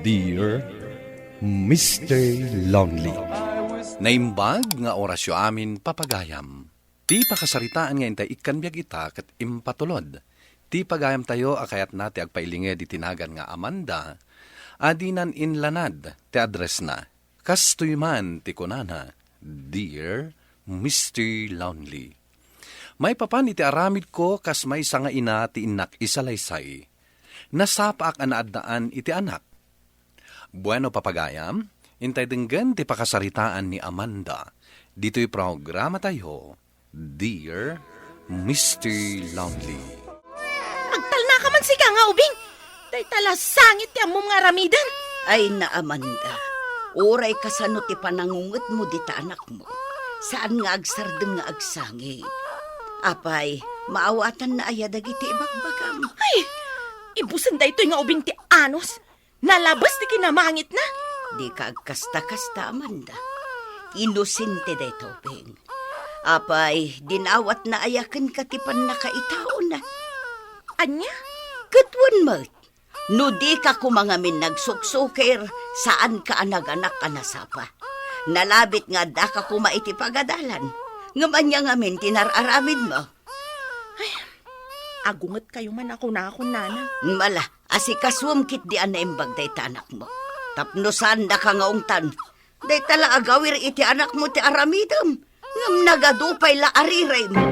Dear Mr. Lonely. Naimbag nga orasyo amin papagayam. Ti pakasaritaan nga intay ikanbyag ita kat impatulod. Ti pagayam tayo akayat nati agpailinge di tinagan nga Amanda. Adinan inlanad ti address na. Kastoy man ti kunana. Dear Mr. Lonely. May papan iti aramid ko kas may sanga ina ti inak isalaysay. Nasapaak anaadaan iti anak. Bueno papagayam, intay denggan ti pakasaritaan ni Amanda. Dito'y programa tayo, Dear Mr. Lonely. Agtal na ka man si nga ubing. Day tala sangit ti amom nga ramidan. Ay na, Amanda, oray kasano ti panangungot mo dita anak mo. Saan nga agsardeng nga agsangi. Apay, maawatan na ayadag iti ibagbagam. Ay, ibusan da ito'y nga ubing ti anos. Nalabas ti kinamangit na. Di ka agkasta-kasta, Amanda. Inosente da ito, Bing. Apay, dinawat na ayakan ka ti panakaitao na. Anya? Katwan mo, no di ka kumangamin nagsuksukir, saan ka anaganak anasapa. Nalabit nga da ka kumaiti pagadalan. Ngamanya ngamin tinararamid mo. Agungat kayo man ako na ako, nana. Mala, asikaswam kit di anaimbag day ta anak mo. Tapnosan da ka ngaungtan. Day tala agawir iti anak mo ti aramidam. Ngam nagadupay la ariray mo.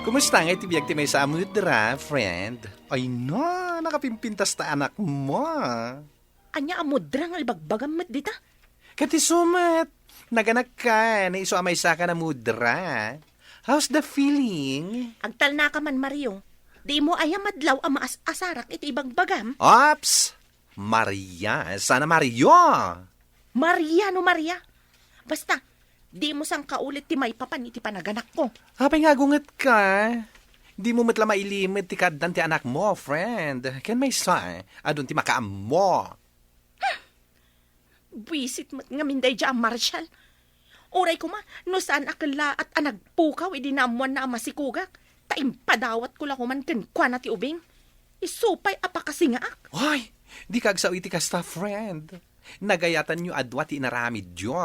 Kumusta nga iti biyag ti may samudra, friend? Ay na, nakapimpintas ta anak mo. Anya amudra nga ibagbagam mat dita. Kati sumat, naganak ka, naiso amay sa ka na mudra. How's the feeling? Agtal na ka man, Mario. Di mo ayamadlaw ang asarak iti ibagbagam. Ops! Maria, sana Mario! Maria no Maria. Basta, di mo sang kaulit ti may papan iti panaganak ko. Hapay nga gungat ka. Di mo matla mailimit ti kaddan ti anak mo, friend. Ken may sa, adun ti makaam mo. Buisit mat nga minday dya ang Marshall. Oray ko ma, no saan akala at anagpukaw idinamuan na ang masikugak. Taimpadawat ko lang kuman kenkwa na ti ubing. Isupay apakasingaak. Hoy, di kagsaw iti kasta, friend. Nagayatan nyo adwa ti inaramid dyo.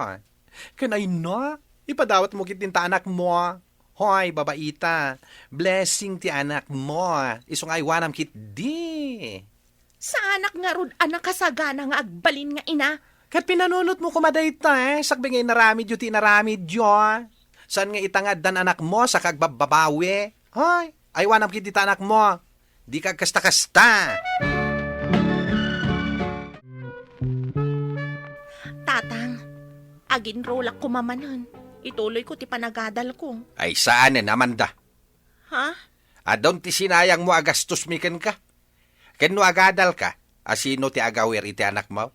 Kanay na, ipadawat mo kitin ta anak mo. Hoy, babaita, blessing ti anak mo. Isong aywanam kit di. Sa anak nga rod anak kasagana nga agbalin nga ina. Kat pinanunot mo kumadayta sakbi nga inaramid yu ti inaramid dyo. Saan nga itangad dan anak mo sa kagbababawi? Hoy, aywanam kit ti anak mo. Di kagkasta-kasta. Tatang, agin rolak ko mamanan. Ituloy ko ti panagadal ko. Ay saan naman da? Ha? Adon ti sinayang mo agastos miken ka. Ken no agadal ka, asino ti agawir iti anak mo?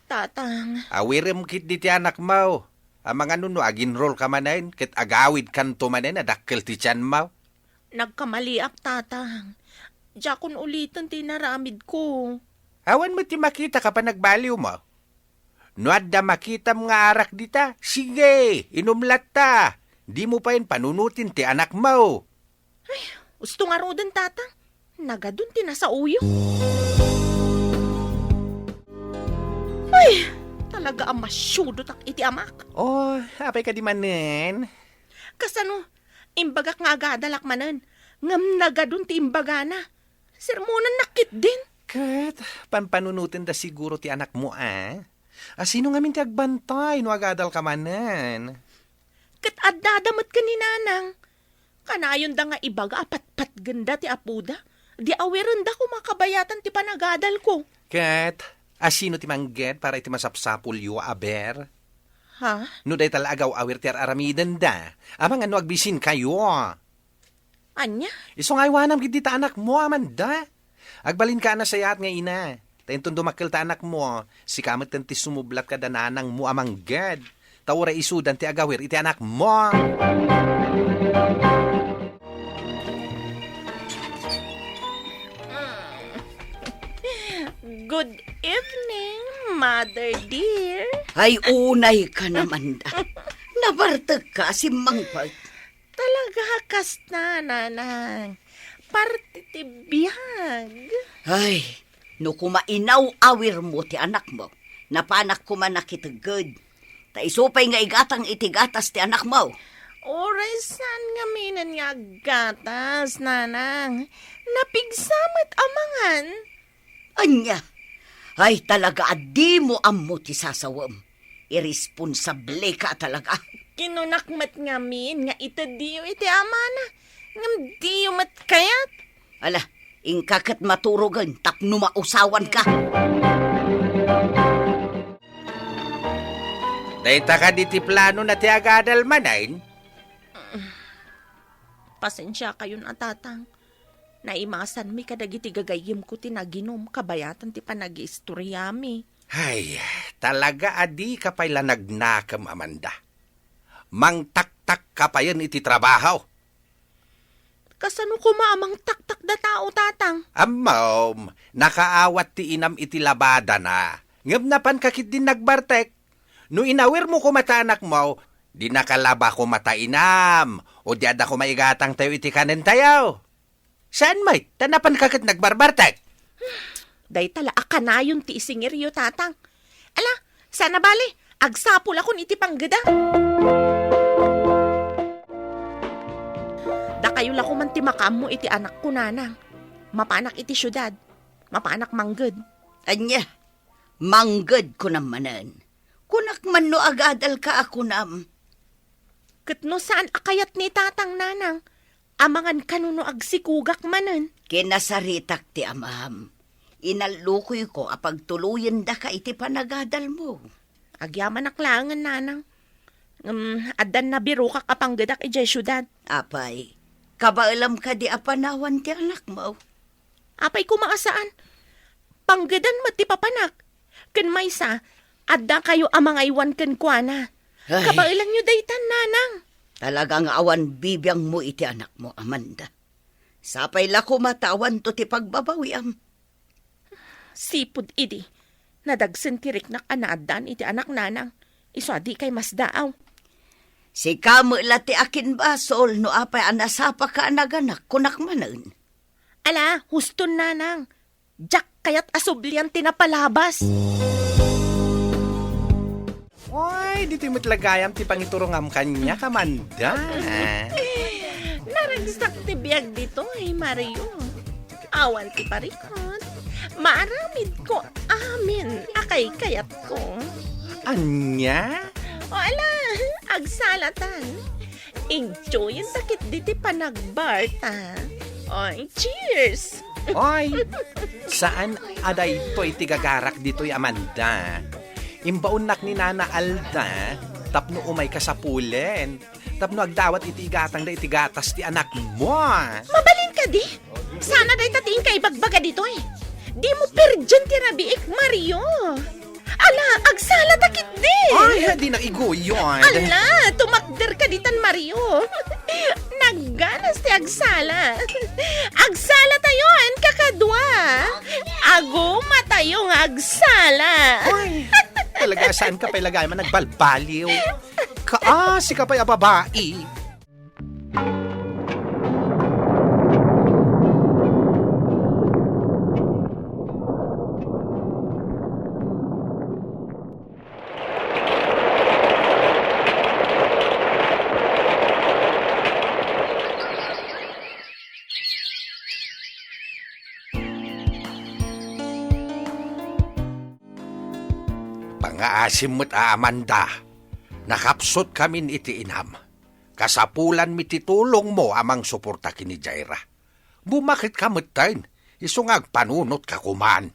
Tatang, Awirem kit di ti anak mo. Ang mga nuno aginroll ka manayin, kit agawid kanto manayin, adakkel ti tiyan mo. nagkamaliak tatang. Jakon ulitan tinaramid ko. Awan mo ti makita ka pa nagbaliw mo. No adda makita mo nga arak dita, sige, inumlat ta. Di mo pa yun panunutin ti anak mo. Gusto nga rodan tatang. Nagadun tinasa uyo. Ay, talaga ang masyudo tak iti amak. Oh, apay ka di manen. Kasano, imbagak nga agadalak manan. Ngam nagadun ti imbaga na. Sermonan nakit din. Kat, pampanunutin da siguro ti anak mo, Asino nga min ti agbantay no agadal ka manen? Kat adadamat ka ni nanang. Kanayon da nga ibaga apat-pat ganda ti apuda. Di awiran da kumakabayatan ti panagadal ko. Kat, asino ti mangget para iti masapsapul yu aber? Ha? No day talagaw awir ti aramidan da. Amang ano agbisin kayo. Anya? Isong aywanam gid ta anak mo, Amanda. Agbalin ka na sayat nga ina. Tayong dumakil ta anak mo. Si kamat ti sumublat ka dananang mo amang gad. Tawara isudan ti agawir iti anak mo. Good evening, mother dear. Ay, unay ka naman da. Nabartag ka si Mangpag. Talaga kas na, nanang. Parte ti biyag. Ay, no kumainaw-awir mo ti anak mo, napanak ko man nakitagod. Ta isupay nga igatang itigatas ti anak mo. Oray, saan nga minan nga gatas, nanang? Napigsamat amangan. Anya, ay talaga adi mo ammo ti sasawam. Irresponsable ka talaga. Kinunakmat nga min nga itadiyo iti amana. Ngam diyo mat kayat. Ala, ingkakat maturugan, tapno mausawan ka. Dahita ka di ti plano na ti agadal manain? Pasensya kayo na tatang. Naimasan mi kadagiti gagayim ko tinaginom kabayatan ti panag-istoryami. Ay, talaga adi ka pa'y lanagnakam, Amanda. Mangtaktak ka pa yan iti trabaho. Kasano ko maamang taktak da tao, tatang? Amom, nakaawat ti inam iti labada na. Ngam napan kakit din nagbartek. No inawir mo ko mata anak mo, di nakalaba ko mata inam. O di ada ko maigatang tayo iti kanin tayo. Saan may? Tanapan kakit nagbarbartek. Day tala akanayon ti isingiryo, tatang. Ala, sana bali, agsapul ako iti panggada. Da kayo lako man ti makam mo iti anak ko, nanang. Mapanak iti syudad. Mapanak mangged. Anya, manggad ko namanan. Kunak man no agadal ka ako nam. Katno saan akayat ni tatang, nanang? Amangan kanuno agsikugak manen. Kinasaritak ti amam. Inalukoy ko apag tuluyan da ka iti panagadal mo. Agyaman aklangan, nanang. Adan na biro ka kapanggadak iti syudad. Apay, kabaalam ka di apanawan ti anak mo. Apay kumaasaan. Panggadan mo ti papanak. Kan maysa, adda kayo amangaywan kan kuana. Ay. Kabailan nyo daytan, nanang. Talagang awan bibiyang mo iti anak mo, Amanda. Sapay lako matawan to ti pagbabawiam. Sipud idi. Nadagsen tirik na kanaadan iti anak, nanang. Iso adi kay mas daaw. Si kamo ti akin basol no apay anasapa ka anaganak kunak manan. Ala, huston, nanang. Jak kayat asublian tinapalabas. Oy, dito yung matlagayam ti pangiturungam kanya, Amanda. Naragsak ti biyag dito, Mario. Awan ti parikot. Maaramid ko amin. Akay kayat ko. Anya? O ala, agsalatan. Enjoy yung sakit diti panagbarta. Oy, cheers! Oy, saan aday to'y tigagarak dito'y Amanda? Imbaunak ni Nana Alda, tapno umay ka sa pulen. Tapno agdawat itigatang da itigatas ti anak mo. Mabalin ka di. Sana day tatiin kay bagbaga dito eh. Di mo perjan ti rabiik, Mario. Ala, agsala takit di. Ay, di na igoyon. Ala, tumakder ka ditan, Mario. Nagganas ti agsala. Agsala tayo, an kakadwa. Ago matayong agsala. Ay, talaga saan ka pa'y lagay man nagbalbaliw? Kaasi ka pa'y ababai. Pangaasim mo't Amanda, nakapsot kamin iti inam. Kasapulan mi titulong mo amang suporta kini Jaira. Bumakit ka tayo, isungag panunot ka kuman.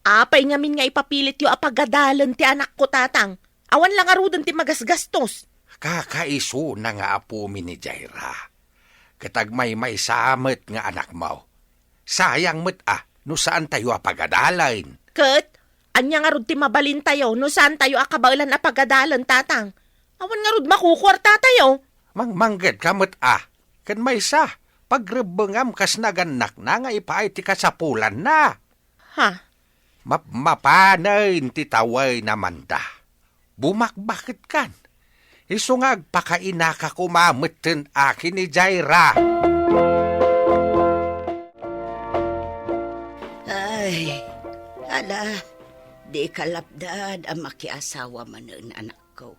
Apay ngamin nga ipapilit yu apagadalan ti anak ko, tatang. Awan lang arudan ti magasgastos. Kakaiso na nga apo mi ni Jaira. Katagmay may samet nga anak mo. Sayang mo't no saan tayo apagadalan. Kat, anya nga rud ti mabalin tayo, no saan tayo akabailan apagadalan, tatang. Awan nga rud makukwarta tayo. Mangmangged ka mo't kan may sa, pagrebengam kas naganak na nga ipaay ti kasapulan na. Ha? Mapanayin ti taway naman da. Bumakbakit kan. Isungag pakaina ka kumameten akin ni Jaira. Ay, ala, di kalapdad ang makiasawa man ang anak ko.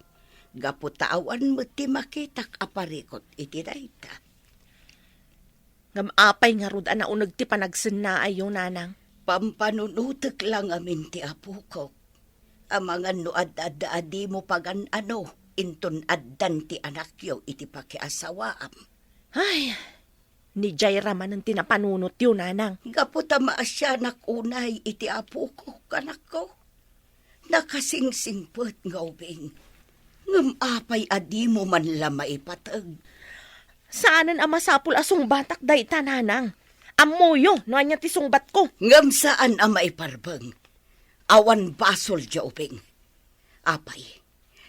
Gaputawan mo ti makitak aparikot iti dayta. Ngam apay nga rod ana unag ti panagsen na ayo nanang. Pampanunutek lang amin ti apo ko. Ang mga nuad-ad-adi mo pagan inton addan ti anak yo iti pakiasawaam. Ay, ni Jaira man ang tinapanunot yun nanang. Gaputa maasya nakunay iti apo ko, kanak ko. Nakasingsingpet nga ubing. Ngam apay adi mo man lamay patag. Saanan ang masapul asong batak day tananang? Amuyo, no anya ti sungbat ko. Ngam saan ang maiparbeng? Awan basol dya ubing. Apay,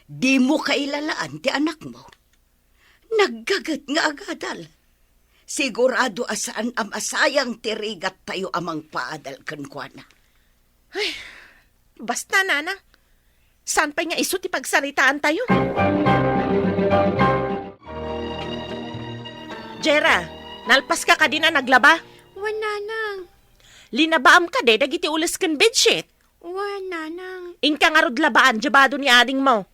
di mo kailalaan ti anak mo. Naggagat nga agadal. Sigurado asaan ang asayang tirigat tayo amang paadal kankwana. Basta nanang, saan pa nga iso ti pagsaritaan tayo? Jera, nalpas ka din na naglaba? Wananang. Linabaam ka de, dagiti ulas kan bedsheet. Wananang. Inka nga rod labaan, jabado ni ading mo.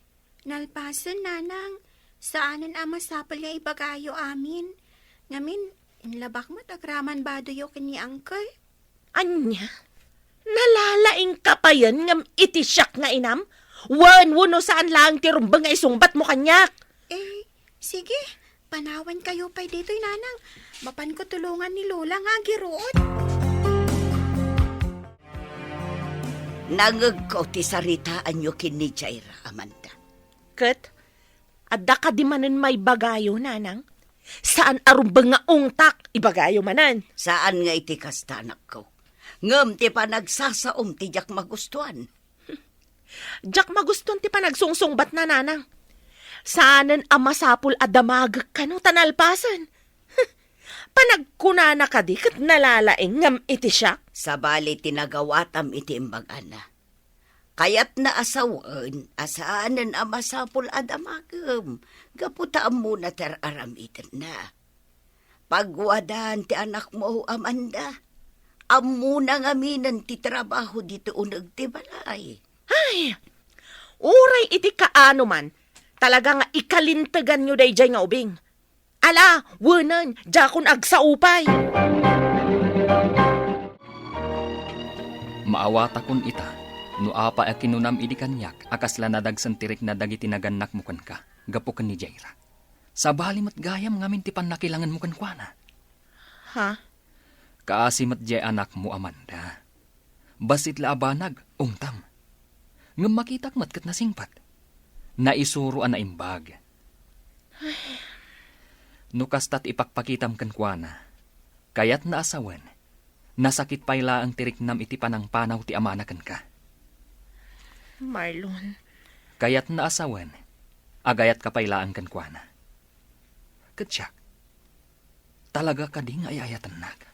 Nalpasan, nanang. Saanan ama sapal nga ibagayo amin. Ngamin, inlabak mo tagraman badoyo kani uncle. Anya? Nalalaing ka pa yan ngam itisyak nga inam? Wan-wuno saan lang ti rumbang nga isungbat mo kanyak? Sige. Panawan kayo pa'y dito'y nanang. Mapan ko tulungan ni Lola nga giroon. Nangag ko ti saritaan nyo kini Jaira, Amanda. Kat, adda ka di manan may bagayo, nanang? Saan arumbang nga ungtak, ibagayo manan? Saan nga iti kastanak ko? Ngam ti pa nagsasaom ti jak magustuhan. Jak maguston ti pa nagsungsungbat na, nanang. Saanan ang masapul adamagak ka no tanalpasan? Panagkunana ka di kat nalalaing ngam iti siya? Sabali tinagawatam iti imbagana. Kayat na asawan, asaanan ang masapul adamagam. Gaputaan muna teraramitin na. Pagwadan ti anak mo, Amanda. Amuna nga minan ti trabaho dito unag ti balay. Ay, uray iti kaano man. Talaga nga ikalintagan nyo day nga ubing. Ala, wunan, jakon agsaupay. Maawata kun ita, no apa a kinunam idi kanyak, akasla na dagsantirik na dagiti naganak mo kan ka, gapukan ni Jaira. Sa balimat gayam ngamin ti panakilangan mo kan kuana. Ha? Kaasimat jay anak mo, Amanda. Basit la abanag, ungtam. Ngam makitak mat kat nasingpat. Naisuro na imbag. Nukasta't ipakpakitam kan kuana. Kayat na asawan, nasakit payla ang tirik nam iti panang panaw ti amanakan ka. Marlon. Kayat na asawan, agayat ka payla ang kan kuana. Katsyak, talaga ka ding ayayatan na ka.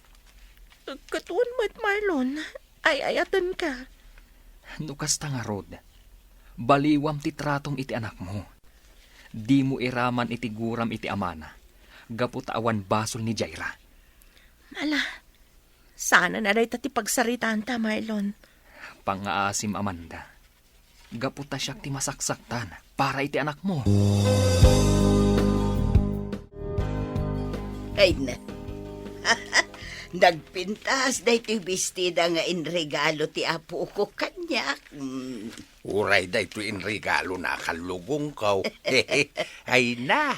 Katuan mo't Marlon, ay ayatan ka. Nukasta nga rod, baliwam ti tratong iti anak mo. Di mo iraman iti guram iti amana. Gaputawan basol ni Jaira. Ala, sana na day tati pagsaritaan ta, Marlon. Pangaasim, Amanda. Gaputa siya ti masaksaktan para iti anak mo. Ay na. Nagpintas na iti bestida nga inregalo ti apo ko kanyak. Uray da ito in regalo na kalugong ko. Ay na,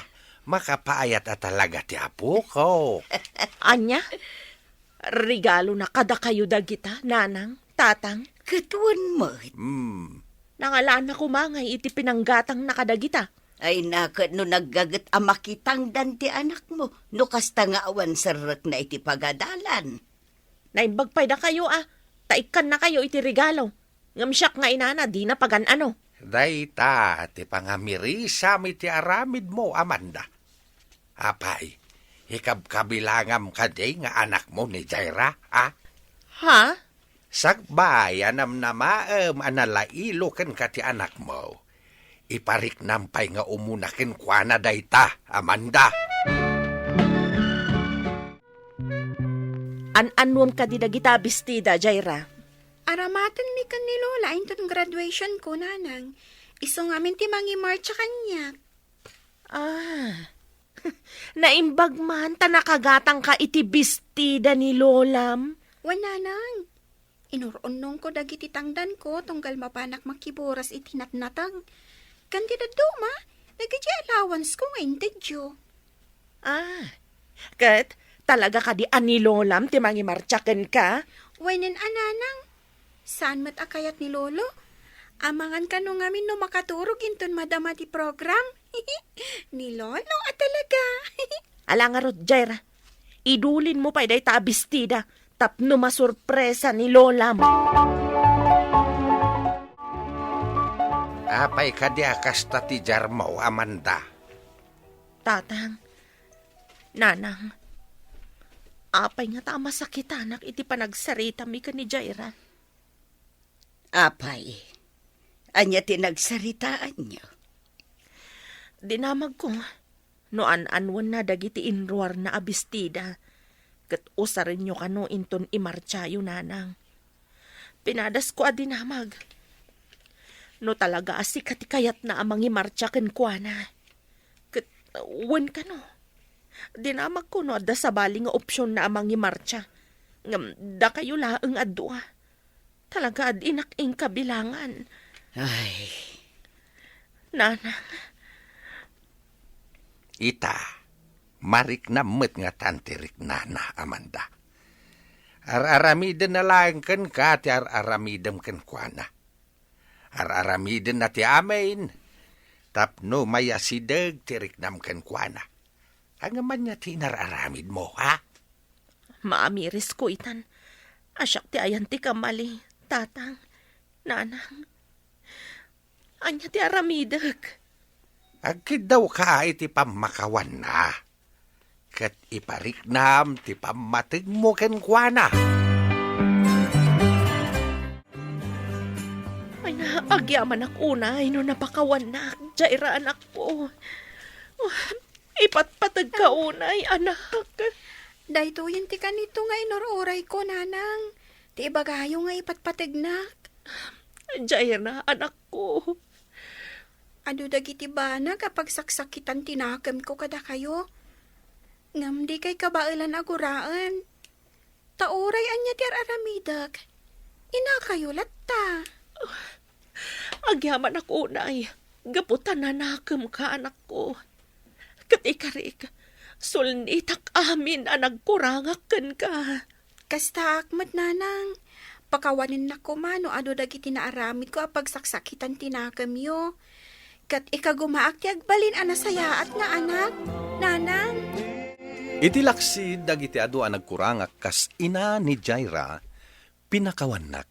makapaayat at talaga ti apo ko. Anya? Regalo na kada kayo dagita, nanang, tatang. Katuan mo. Nangalaan na kumangay iti pinanggatang nakadagita. Ay nakat no naggagat amakitang danti anak mo. No kasta nga awan sarak na iti pagadalan. Naimbagpay na kayo Taikan na kayo iti regalo. Ngamsyak nga inana, di na pagan ano. Dayta, ti pangamirisa mi ti aramid mo, Amanda. Apay, hikab-kabilangam ka di nga anak mo ni Jaira, Ha? Sakbayan na maam analailo ken ka ti anak mo. Iparik nampay nga umunakin kwa na dayta, Amanda. An-anwam ka di dagita bestida, Jaira. Aramatan mi kan ni Lola inton graduation ko, nanang. Iso ngamin ti mangi-marcha kanyak. Ah, naimbag man, tanakagatang ka iti bestida ni Lolam. Wananang. Inuronong ko dagiti tangdan ko tunggal mapanak makiburas iti natnatag. Kantida duma, nagiti allowance ko ngayon tedyo. Ah, kat talaga ka di ani Lolam, ti mangimartsaken ka? Wanen ananang. Saan mat akayat ni Lolo? Amangan ka no ngamin no makaturog inton madama ti program. Ni Lolo at talaga. Ala nga rod, Jaira. Idulin mo pa iday ta bestida, tapno masurpresa ni Lolam. Apay ka di akas ta ti Jarmo, Amanda. Tatang, nanang, apay nga ta masakit anak iti panagsarita mi ka ni Jaira. Apay, anya tinagsaritaan niyo. Dinamag ko, noan anwan na dagiti inruar na abistida, kat usarin nyo kano inton imarchayo nanang. Pinadas ko adinamag. No talaga asi katikayat na amang imarchaken ko na. Kat wan kano. Dinamag ko no adda sa bali nga opsyon na amang imarcha. Ngam da kayo laeng adwa. Talaga ad inaking kabilangan. Ay, Nanang, Ita, marik na met nga tantirik nana, Amanda. Ar-aramiden na lang kan ka, ti ar-aramidem kan kuana. Ar-aramiden na ti amin, tapno maya sideg tirik nam kan kuana. Ang man niya ti nar-aramid mo, ha? maamiris ko itan. Asyak ti ayan ti kamali. Tatang, nanang, anya ti aramidag. Agkid daw ka iti pamakawan na. Kat ipariknam ti pamatig mo ken kuana. Ay na, agyaman ak unay no napakawan na. Jaira anak ko. Ipatpatag ka unay, anak. Dahito yun ti kanito nga inuroray ko, nanang. Ti ibagayo nga ipatpatignak. Jaira, anak ko. Ado dagiti bana kapag saksakitan tinakam ko kada kayo. Ngam di kay kabailan aguraan. Tauray anya ti aramidag. Ina kayo latta. Agyaman ak unay. Gaputan na nakam ka, anak ko. Katikarik, sulnitak amin ang nagkurangakan ka. Kasta akmat, nanang. Pakawanin na ko mano ado dagiti naaramid ko apag saksakitan tinakam yo. Kat ikagumaak ti agbalin anasayaat nga anak. Nanang. Iti laksid dagiti adu ang nagkurangak kas ina ni Jaira, pinakawanak,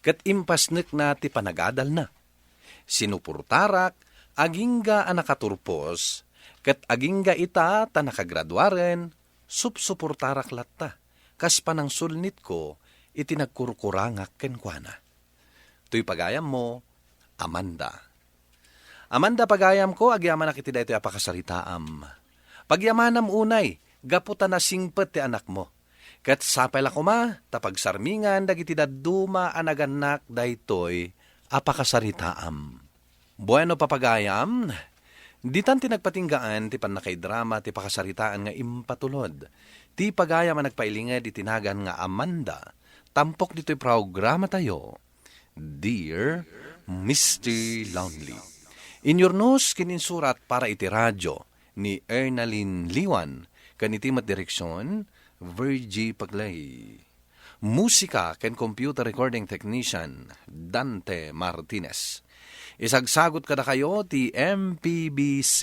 kat impasnek na ti panagadal na. Sinupurtarak, agingga ang nakaturpos, kat agingga ita ta nakagraduaren, supsupurtarak latta, kas panang sulnit ko, iti nagkurkurangak kenkwana. Tuy pagayam mo, Amanda. Amanda pagayam ko, agyaman na kiti dayto apakasaritaam. Pagyamanam unay, gaputan na singpet ti anak mo. Kat sapay ko ma, tapagsarmingan dagiti daduma anaganak daytoy apakasaritaam. Bueno papagayam, ditan ti nagpatinggaan ti panakaidrama ti pakasaritaan nga impatulod. Ti pagayam ang nagpailinged itinagan nga Amanda, tampok dito'y programa tayo, Dear Mr. Lonely. Inyornos kininsurat para iti radyo ni Ernaline Liwan, kanitimat direksyon, Virgie Paglay. Musika ken computer recording technician, Dante Martinez. Isagsagot kada kayo ti MPBC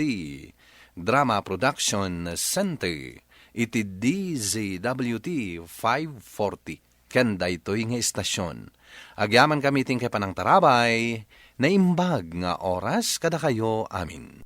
Drama Production Center, iti DZWT 540, ken daytoy nga istasyon. Agyaman kami ting kepanang tarabay, naimbag nga oras kada kayo amin.